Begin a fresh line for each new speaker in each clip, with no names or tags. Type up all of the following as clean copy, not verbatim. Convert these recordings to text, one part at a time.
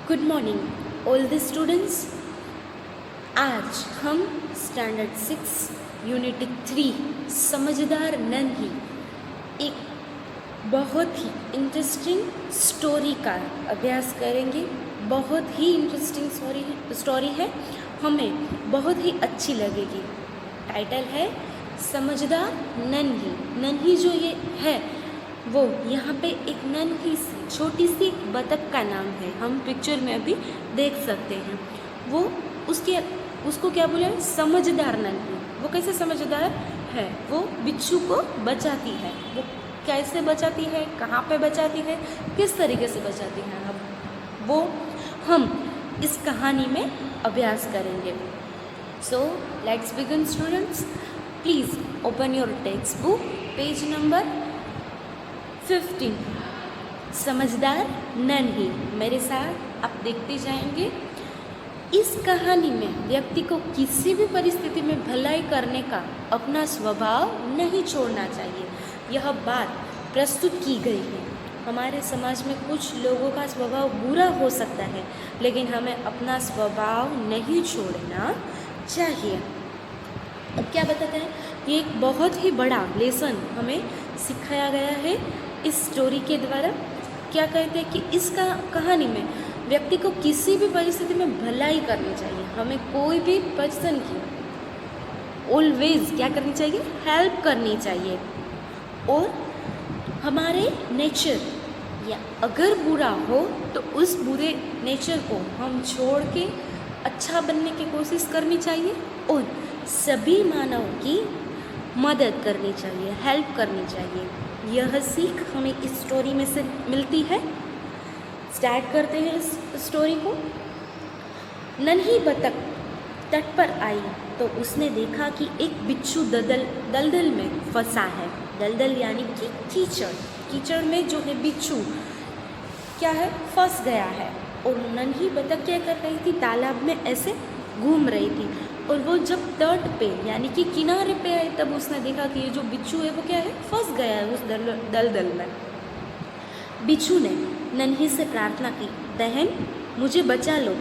Good morning all the students. आज हम standard 6 unit 3 समझदार नन्ही एक बहुत ही इंटरेस्टिंग स्टोरी का अभ्यास करेंगे। बहुत ही इंटरेस्टिंग स्टोरी है, हमें बहुत ही अच्छी लगेगी। टाइटल है समझदार नन्ही। नन्ही जो ये है वो यहाँ पे एक नन्ही सी छोटी सी बतख का नाम है। हम पिक्चर में अभी देख सकते हैं। वो उसको क्या बोले, समझदार नन्ही। वो कैसे समझदार है, वो बिच्छू को बचाती है। वो कैसे बचाती है, कहाँ पे बचाती है, किस तरीके से बचाती है, वो हम इस कहानी में अभ्यास करेंगे। So let's begin students. Please open your text book, page number 15। समझदार नन्ही। मेरे साथ आप देखते जाएंगे। इस कहानी में व्यक्ति को किसी भी परिस्थिति में भलाई करने का अपना स्वभाव नहीं छोड़ना चाहिए। यह बात प्रस्तुत की गई है। हमारे समाज में कुछ लोगों का स्वभाव बुरा हो सकता है, लेकिन हमें अपना स्वभाव नहीं छोड़ना चाहिए। अब क्या बताता है, ये एक बहुत ही बड़ा लेसन हमें सिखाया गया है इस स्टोरी के द्वारा। क्या कहते हैं कि इस कहानी में व्यक्ति को किसी भी परिस्थिति में भलाई करनी चाहिए। हमें कोई भी पर्सन की ऑलवेज क्या करनी चाहिए, हेल्प करनी चाहिए। और हमारे नेचर या अगर बुरा हो तो उस बुरे नेचर को हम छोड़ के अच्छा बनने की कोशिश करनी चाहिए और सभी मानव की मदद करनी चाहिए, हेल्प करनी चाहिए। यह सीख हमें इस स्टोरी में से मिलती है। स्टार्ट करते हैं इस स्टोरी को। नन्ही बतख तट पर आई तो उसने देखा कि एक बिच्छू दलदल में फंसा है। दलदल यानी कि कीचड़ में जो है बिच्छू क्या है, फंस गया है। और नन्ही बतख क्या कर रही थी, तालाब में ऐसे घूम रही थी। और वो जब तट पे यानी कि किनारे पे आई तब उसने देखा कि ये जो बिच्छू है वो क्या है, फंस गया है उस दलदल में। बिच्छू ने नन्ही से प्रार्थना की, बहन मुझे बचा लो।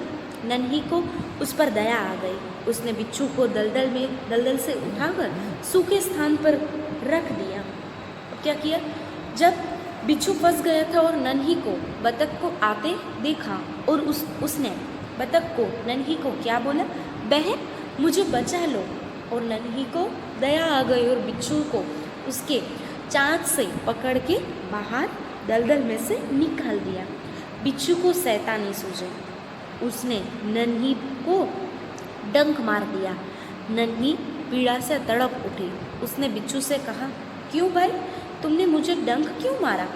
नन्ही को उस पर दया आ गई। उसने बिच्छू को दलदल से उठाकर सूखे स्थान पर रख दिया। अब क्या किया, जब बिच्छू फंस गया था और नन्ही को बतख को आते देखा और उसने बतख को नन्ही को क्या बोला, बहन मुझे बचा लो। और नन्ही को दया आ गई और बिच्छू को उसके चाँच से पकड़ के बाहर दलदल में से निकाल दिया। बिच्छू को शैतानी सूझे, उसने नन्ही को डंक मार दिया। नन्ही पीड़ा से तड़प उठी। उसने बिच्छू से कहा, क्यों भाई, तुमने मुझे डंक क्यों मारा?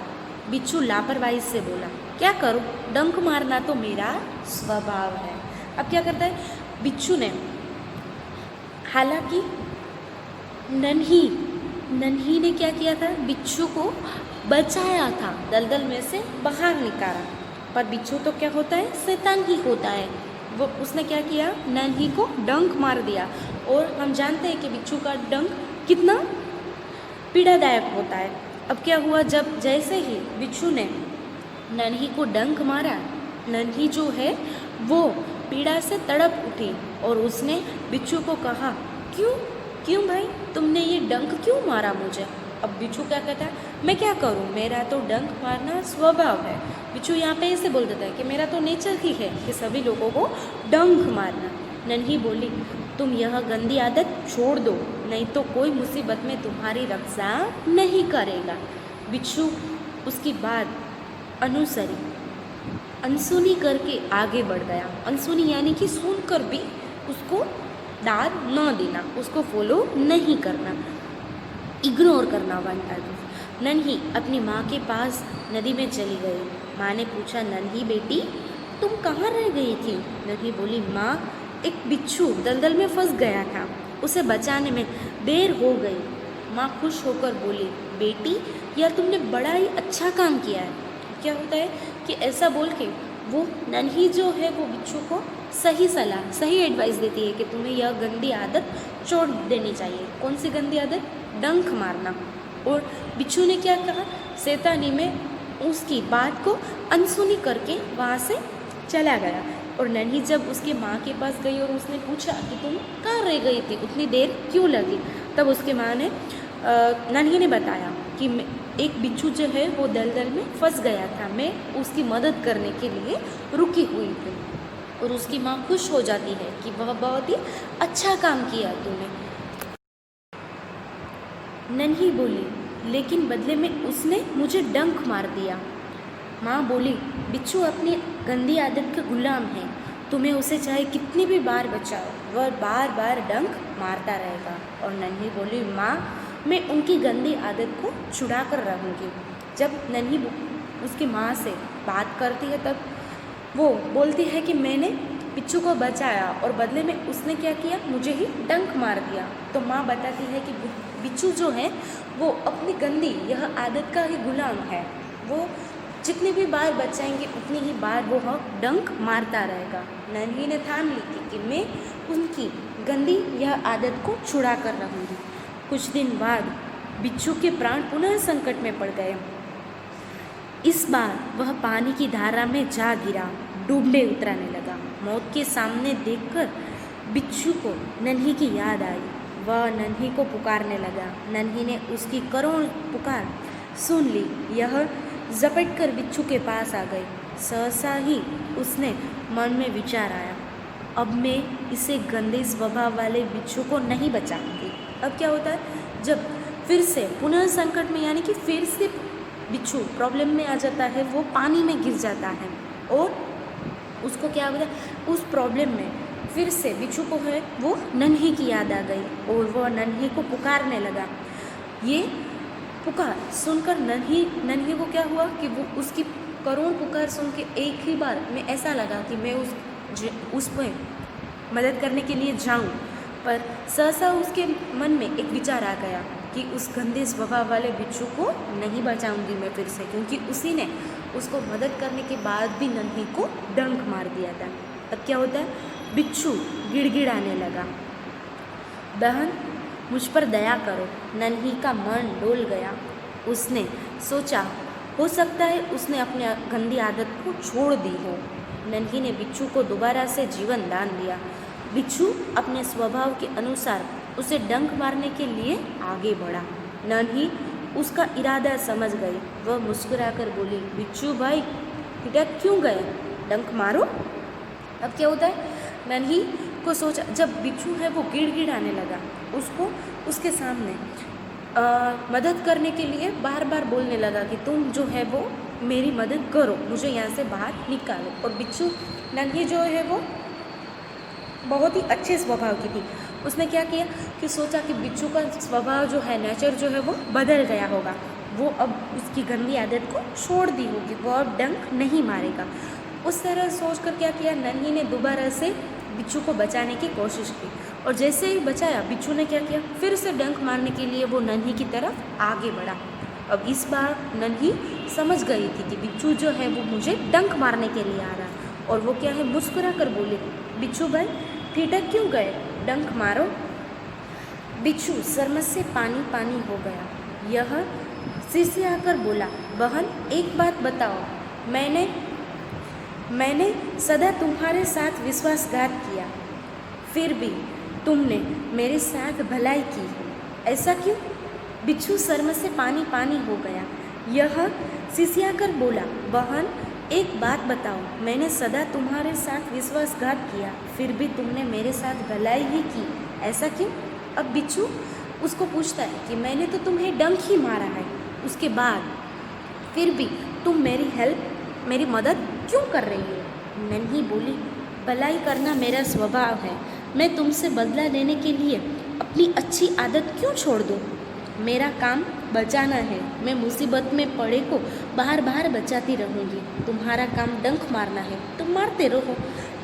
बिच्छू लापरवाही से बोला, क्या करूं, डंक मारना तो मेरा स्वभाव है। अब क्या करता है बिच्छू ने, हालांकि नन्ही ने क्या किया था, बिच्छू को बचाया था, दलदल में से बाहर निकाला। पर बिच्छू तो क्या होता है, शैतान ही होता है। वो उसने क्या किया, नन्ही को डंक मार दिया। और हम जानते हैं कि बिच्छू का डंक कितना पीड़ादायक होता है। अब क्या हुआ, जब जैसे ही बिच्छू ने नन्ही को डंक मारा, नन्ही जो है वो पीड़ा से तड़प उठी और उसने बिच्छू को कहा, क्यों भाई, तुमने ये डंक क्यों मारा मुझे? अब बिच्छू क्या कहता है, मैं क्या करूं, मेरा तो डंक मारना स्वभाव है। बिच्छू यहाँ पे ऐसे बोल देता है कि मेरा तो नेचर ही है कि सभी लोगों को डंक मारना। नन्ही बोली, तुम यह गंदी आदत छोड़ दो, नहीं तो कोई मुसीबत में तुम्हारी रक्षा नहीं करेगा। बिच्छू उसकी बात अनसुनी करके आगे बढ़ गया। अनसुनी यानी कि सुनकर भी उसको दाद न देना, उसको फॉलो नहीं करना, इग्नोर करना, वन टाइप। नन्ही अपनी माँ के पास नदी में चली गई। माँ ने पूछा, नन्ही बेटी तुम कहाँ रह गई थी? नन्ही बोली, माँ एक बिच्छू दलदल में फंस गया था, उसे बचाने में देर हो गई। माँ खुश होकर बोली, बेटी यह तुमने बड़ा ही अच्छा काम किया है। क्या होता है कि ऐसा बोल के वो नन्ही जो है वो बिच्छू को सही सलाह, सही एडवाइस देती है कि तुम्हें यह गंदी आदत छोड़ देनी चाहिए। कौन सी गंदी आदत? डंक मारना। और बिच्छू ने क्या कहा, शैतानी में उसकी बात को अनसुनी करके वहाँ से चला गया। और नन्ही जब उसके माँ के पास गई और उसने पूछा कि तुम कहाँ रह गई थी, उतनी देर क्यों लगी, तब उसके माँ ने नन्ही ने बताया कि एक बिच्छू जो है वो दलदल में फंस गया था, मैं उसकी मदद करने के लिए रुकी हुई थी। और उसकी माँ खुश हो जाती है कि वह बहुत ही अच्छा काम किया तूने। नन्ही बोली, लेकिन बदले में उसने मुझे डंक मार दिया। माँ बोली, बिच्छू अपनी गंदी आदत का गुलाम है, तुम्हें उसे चाहे कितनी भी बार बचाओ वह बार बार डंक मारता रहेगा। और नन्ही बोली, माँ मैं उनकी गंदी आदत को छुड़ा कर रहूँगी। जब नन्ही उसकी माँ से बात करती है तब वो बोलती है कि मैंने बिच्छू को बचाया और बदले में उसने क्या किया, मुझे ही डंक मार दिया। तो माँ बताती है कि बिच्छू जो है वो अपनी गंदी यह आदत का ही गुलाम है, वो जितनी भी बार बचाएंगे उतनी ही बार वो डंक मारता रहेगा। नन्ही ने ठान ली थी कि मैं उनकी गंदी यह आदत को छुड़ा कर रहूँगी। कुछ दिन बाद बिच्छू के प्राण पुनः संकट में पड़ गए। इस बार वह पानी की धारा में जा गिरा, डूबने उतराने लगा। मौत के सामने देखकर बिच्छू को नन्ही की याद आई। वह नन्ही को पुकारने लगा। नन्ही ने उसकी करुण पुकार सुन ली। यह झपट कर बिच्छू के पास आ गई। सहसा ही उसने मन में विचार आया, अब मैं इसे गंदे स्वभाव वाले बिच्छू को नहीं बचाऊंगी। अब क्या होता है, जब फिर से पुनः संकट में यानी कि फिर से बिच्छू प्रॉब्लम में आ जाता है, वो पानी में गिर जाता है और उसको क्या होता है, उस प्रॉब्लम में फिर से बिच्छू को है वो नन्ही की याद आ गई और वह नन्ही को पुकारने लगा। ये पुकार सुनकर नन्ही को क्या हुआ कि वो उसकी करुण पुकार सुन के एक ही बार में ऐसा लगा कि मैं उस पर मदद करने के लिए जाऊं, पर सहसा उसके मन में एक विचार आ गया कि उस गंदे स्वभाव वाले बिच्छू को नहीं बचाऊंगी मैं फिर से, क्योंकि उसी ने उसको मदद करने के बाद भी नन्ही को डंक मार दिया था। अब क्या होता है, बिच्छू गिड़गिड़ाने लगा, बहन मुझ पर दया करो। नन्ही का मन डोल गया। उसने सोचा हो सकता है उसने अपनी गंदी आदत को छोड़ दी हो। नन्ही ने बिच्छू को दोबारा से जीवन दान दिया। बिच्छू अपने स्वभाव के अनुसार उसे डंक मारने के लिए आगे बढ़ा। नन्ही उसका इरादा समझ गई। वह मुस्कुराकर बोली, बिच्छू भाई हिटक क्यों गए, डंक मारो। अब क्या होता है, नन्ही को सोचा, जब बिच्छू है वो गिड़गिड़ाने लगा, उसको उसके सामने मदद करने के लिए बार बार बोलने लगा कि तुम जो है वो मेरी मदद करो, मुझे यहाँ से बाहर निकालो। और बिच्छू नन्ही जो है वो बहुत ही अच्छे स्वभाव की थी। उसने क्या किया कि सोचा कि बिच्छू का स्वभाव जो है, नेचर जो है वो बदल गया होगा, वो अब उसकी गंदी आदत को छोड़ दी होगी, वो अब डंक नहीं मारेगा। उस तरह सोचकर क्या किया, नन्ही ने दोबारा से बिच्छू को बचाने की कोशिश की और जैसे ही बचाया, बिच्छू ने क्या किया, फिर से डंक मारने के लिए वो नन्ही की तरफ आगे बढ़ा। अब इस बार नन्ही समझ गई थी कि बिच्छू जो है वो मुझे डंक मारने के लिए आ रहा है और वो क्या है, मुस्कुरा कर बोली, बिच्छू भाई ठिठक क्यों गए, डंक मारो। बिच्छू सरमत से पानी पानी हो गया। यह सिसआकर बोला, बहन एक बात बताओ, मैंने सदा तुम्हारे साथ विश्वासघात किया, फिर भी तुमने मेरे साथ भलाई की, ऐसा क्यों। बिच्छू शर्म से पानी पानी हो गया। यह सिसआकर बोला, बहन एक बात बताओ, मैंने सदा तुम्हारे साथ विश्वासघात किया, फिर भी तुमने मेरे साथ भलाई ही की, ऐसा क्यों। अब बिच्छू उसको पूछता है कि मैंने तो तुम्हें डंक ही मारा है, उसके बाद फिर भी तुम मेरी मदद क्यों कर रही हो। नन्ही बोली, भलाई करना मेरा स्वभाव है, मैं तुमसे बदला लेने के लिए अपनी अच्छी आदत क्यों छोड़ दूँ। मेरा काम बचाना है, मैं मुसीबत में पड़े को बार बार बचाती रहूँगी। तुम्हारा काम डंक मारना है, तुम मारते रहो,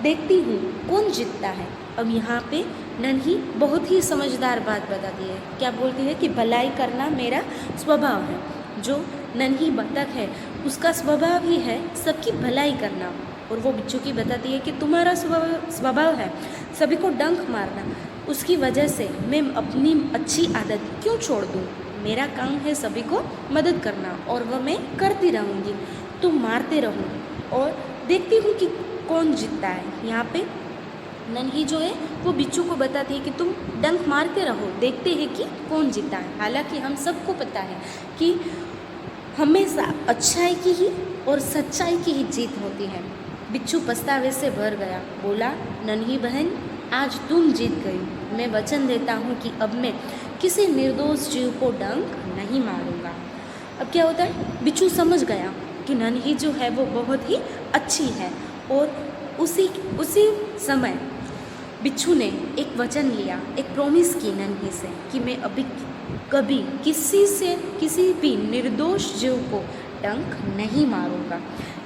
देखती हूँ कौन जीतता है। अब यहाँ पे नन्ही बहुत ही समझदार बात बताती है। क्या बोलती है कि भलाई करना मेरा स्वभाव है। जो नन्ही बतख है उसका स्वभाव ही है सबकी भलाई करना, और वो बिच्छू की बताती है कि तुम्हारा स्वभाव है सभी को डंक मारना, उसकी वजह से मैं अपनी अच्छी आदत क्यों छोड़ दूँ। मेरा काम है सभी को मदद करना और वह मैं करती रहूँगी, तुम मारते रहो और देखती हूँ कि कौन जीतता है। यहाँ पे नन्ही जो है वो बिच्छू को बताती है कि तुम डंक मारते रहो, देखते हैं कि कौन जीता है। हालांकि हम सबको पता है कि हमेशा अच्छाई की ही और सच्चाई की ही जीत होती है। बिच्छू पछतावे से भर गया, बोला, नन्ही बहन, आज तुम जीत गई। मैं वचन देता हूँ कि अब मैं किसी निर्दोष जीव को डंक नहीं मारूंगा। अब क्या होता है, बिच्छू समझ गया कि नन्ही जो है वो बहुत ही अच्छी है, और उसी समय बिच्छू ने एक वचन लिया, एक प्रॉमिस की नन्ही से कि मैं अभी कभी किसी भी निर्दोष जीव को डंक नहीं मारूंगा।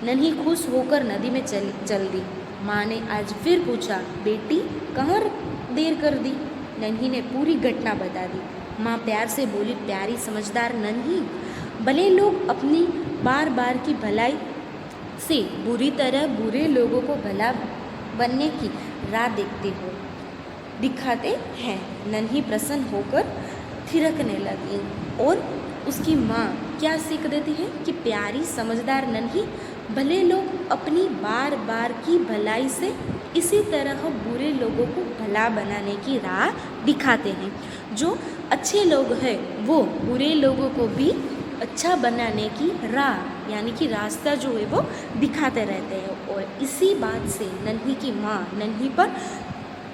नन्ही खुश होकर नदी में चल दी। माँ ने आज फिर पूछा, बेटी कहाँ देर कर दी? नन्ही ने पूरी घटना बता दी। माँ प्यार से बोली, प्यारी समझदार नन्ही, भले लोग अपनी बार बार की भलाई से बुरी तरह बुरे लोगों को भला बनने की राह दिखाते हैं। नन्ही प्रसन्न होकर थिरकने लगी, और उसकी माँ क्या सीख देती है कि प्यारी समझदार नन्ही, भले लोग अपनी बार बार की भलाई से इसी तरह बुरे लोगों को भला बनाने की राह दिखाते हैं। जो अच्छे लोग हैं वो बुरे लोगों को भी अच्छा बनाने की राह यानी कि रास्ता जो है वो दिखाते रहते हैं। और इसी बात से नन्ही की माँ नन्ही पर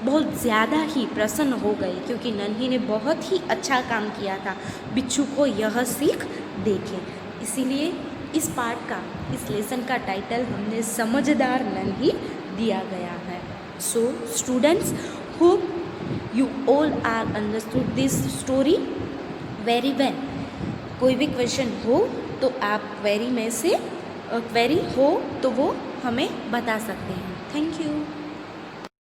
बहुत ज़्यादा ही प्रसन्न हो गई, क्योंकि नन्ही ने बहुत ही अच्छा काम किया था बिच्छू को यह सीख देके। इसीलिए इस पार्ट का, इस लेसन का टाइटल हमने समझदार नन्ही दिया गया है। So students, hope you all are understood this story very well. कोई भी क्वेश्चन हो तो आप क्वेरी हो तो वो हमें बता सकते हैं। Thank you.